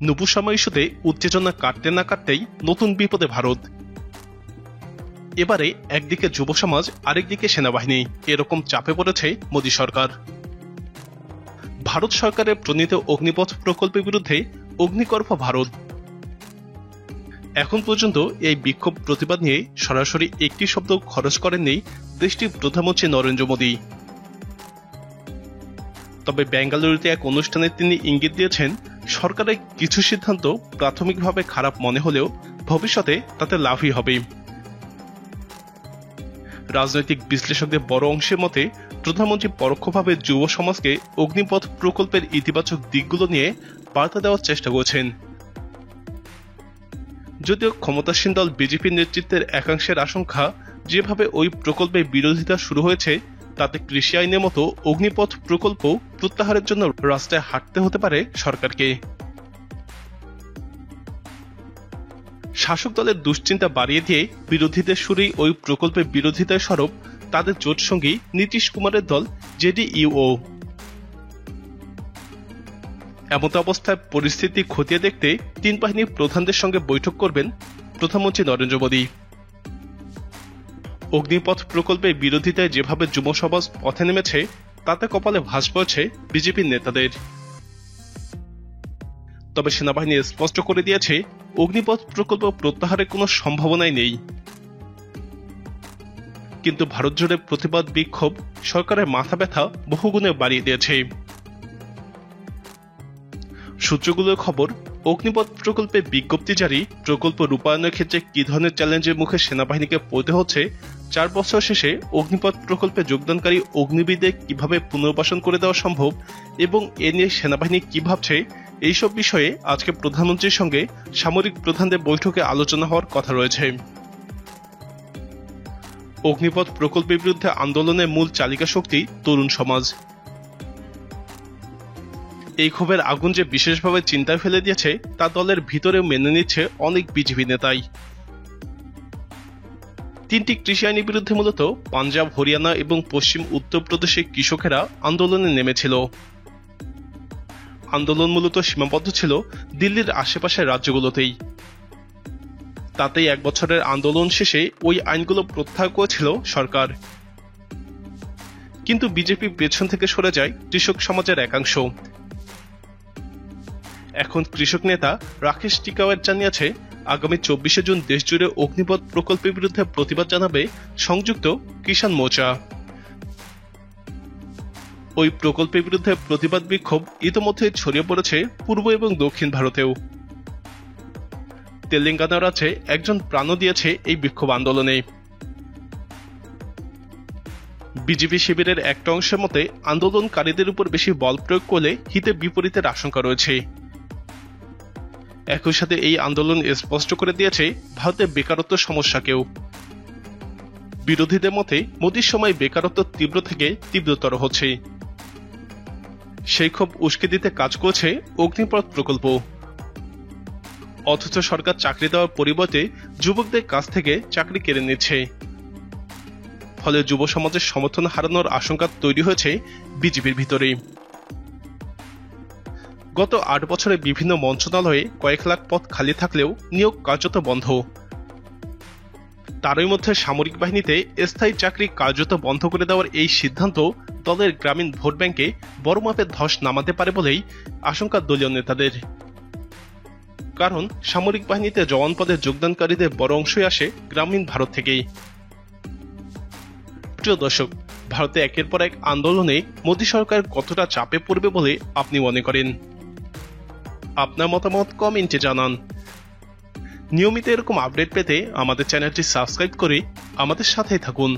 নুপুরশর্মা ইস্যুতে উত্তেজনা কাটতে না কাটতেই নতুন বিপদে ভারত। এবারে একদিকে যুব সমাজ, আরেকদিকে সেনাবাহিনী, এরকম চাপে পড়েছে মোদী সরকার। ভারত সরকারের প্রণীত অগ্নিপথ প্রকল্পের বিরুদ্ধে অগ্নিকর্ভ ভারত। এখন পর্যন্ত এই বিক্ষোভ প্রতিবাদ নিয়ে সরাসরি একটি শব্দ খরচ করেননি দেশটির প্রধানমন্ত্রী নরেন্দ্র মোদী। তবে বেঙ্গালুরুতে এক অনুষ্ঠানে তিনি ইঙ্গিত দিয়েছেন, সরকারের কিছু সিদ্ধান্ত প্রাথমিকভাবে খারাপ মনে হলেও ভবিষ্যতে তাতে লাভই হবে। রাজনৈতিক বিশ্লেষকদের বড় অংশের মতে প্রধানমন্ত্রী পরোক্ষভাবে যুব সমাজকে অগ্নিপথ প্রকল্পের ইতিবাচক দিকগুলো নিয়ে বার্তা দেওয়ার চেষ্টা করছেন। যদিও ক্ষমতাসীন দল বিজেপির নেতৃত্বের একাংশের আশঙ্কা, যেভাবে ওই প্রকল্পের বিরোধিতা শুরু হয়েছে তাতে কৃষি আইনের মতো অগ্নিপথ প্রকল্প প্রত্যাহারের জন্য রাস্তায় হাঁটতে হতে পারে সরকারকে। শাসক দলের দুশ্চিন্তা বাড়িয়ে দিয়ে বিরোধীদের সুরেই ওই প্রকল্পের বিরোধিতায় সরব তাদের জোটসঙ্গী নীতিশ কুমারের দল জেডিইউ। এমত অবস্থায় পরিস্থিতি খতিয়ে দেখতে তিন বাহিনীর প্রধানদের সঙ্গে বৈঠক করবেন প্রধানমন্ত্রী নরেন্দ্র মোদী। অগ্নিপথ প্রকল্পের বিরোধিতায় যেভাবে যুব সমাজ পথে নেমেছে তাতে কপালে ভাঁজ পড়েছে বিজেপির নেতাদের। তবে সেনাবাহিনী স্পষ্ট করে দিয়েছে, অগ্নিপথ প্রকল্প প্রত্যাহারের কোনো সম্ভাবনাই নেই। কিন্তু ভারত জুড়ে প্রতিবাদ বিক্ষোভ সরকারের মাথা ব্যথা বহুগুণে বাড়িয়ে দিয়েছে। সূত্রগুলোর খবর, অগ্নিপথ প্রকল্পে বিজ্ঞপ্তি জারি, প্রকল্প রূপায়ণের ক্ষেত্রে কি ধরনের চ্যালেঞ্জের মুখে সেনাবাহিনীকে পড়তে হচ্ছে, 4 বছর শেষে অগ্নিপথ প্রকল্পে যোগদানকারী অগ্নিবীরদের কিভাবে পুনর্বাসন করে দেওয়া সম্ভব এবং এ নিয়ে সেনাবাহিনী কি ভাবছে, এইসব বিষয়ে আজকে প্রধানমন্ত্রীর সঙ্গে সামরিক প্রধানদের বৈঠকে আলোচনা হওয়ার কথা রয়েছে। অগ্নিপথ প্রকল্পের বিরুদ্ধে আন্দোলনের মূল চালিকা শক্তি তরুণ সমাজ। এই ক্ষোভের আগুন যে বিশেষভাবে চিন্তায় ফেলে দিয়েছে তা দলের ভিতরেও মেনে নিচ্ছে অনেক বিজেপি নেতাই। 3টি কৃষি আইনের বিরুদ্ধে মূলত পাঞ্জাব, হরিয়ানা এবং পশ্চিম উত্তরপ্রদেশের কৃষকেরা আন্দোলনে নেমেছিল। আন্দোলন মূলত সীমাবদ্ধ ছিল দিল্লির আশেপাশের রাজ্যগুলোতেই। তাতেই 1 বছরের আন্দোলন শেষে ওই আইনগুলো প্রত্যাহার করেছিল সরকার। কিন্তু বিজেপি পেছন থেকে সরে যায় কৃষক সমাজের একাংশ। এখন কৃষক নেতা রাকেশ টিকাওয়ের জানিয়েছে, আগামী 24শে জুন দেশজুড়ে অগ্নিপথ প্রকল্পের বিরুদ্ধে প্রতিবাদ জানাবে সংযুক্ত কিষাণ মোর্চা। ওই প্রকল্পের বিরুদ্ধে প্রতিবাদ বিক্ষোভ ইতোমধ্যে ছড়িয়ে পড়েছে পূর্ব এবং দক্ষিণ ভারতেও। তেলেঙ্গানা রাজ্যে একজন প্রাণও দিয়েছে এই বিক্ষোভ আন্দোলনে। বিজেপি শিবিরের একটা অংশের মতে আন্দোলনকারীদের উপর বেশি বল প্রয়োগ করলে হিতে বিপরীতের আশঙ্কা রয়েছে। একই সাথে এই আন্দোলন স্পষ্ট করে দিয়েছে ভারতের বেকারত্ব সমস্যাকেও। বিরোধীদের মতে মোদীর সময় বেকারত্ব তীব্র থেকে তীব্রতর হচ্ছে। সেই ক্ষোভ উস্কে দিতে কাজ করছে অগ্নিপথ প্রকল্প। অথচ সরকার চাকরি দেওয়ার পরিবর্তে যুবকদের কাছ থেকে চাকরি কেড়ে নিচ্ছে। ফলে যুব সমাজের সমর্থন হারানোর আশঙ্কা তৈরি হয়েছে বিজেপির ভিতরে। গত 8 বছরে বিভিন্ন মন্ত্রণালয়ে কয়েক লাখ পদ খালি থাকলেও নিয়োগ কার্যত বন্ধ। তারই মধ্যে সামরিক বাহিনীতে স্থায়ী চাকরি কার্যত বন্ধ করে দেওয়ার এই সিদ্ধান্ত দলের গ্রামীণ ভোট ব্যাংকে বড় মাপের ধস নামাতে পারে বলেই আশঙ্কা দলীয় নেতাদের। কারণ সামরিক বাহিনীতে জওয়ান পদে যোগদানকারীদের বড় অংশই আসে গ্রামীণ ভারত থেকেই। প্রিয় দর্শক, ভারতে একের পর এক আন্দোলনে মোদী সরকার কতটা চাপে পড়বে বলে আপনি মনে করেন? আপনার মতামত কমেন্টে জানান। নিয়মিত এরকম আপডেট পেতে আমাদের চ্যানেলটি সাবস্ক্রাইব করে আমাদের সাথেই থাকুন।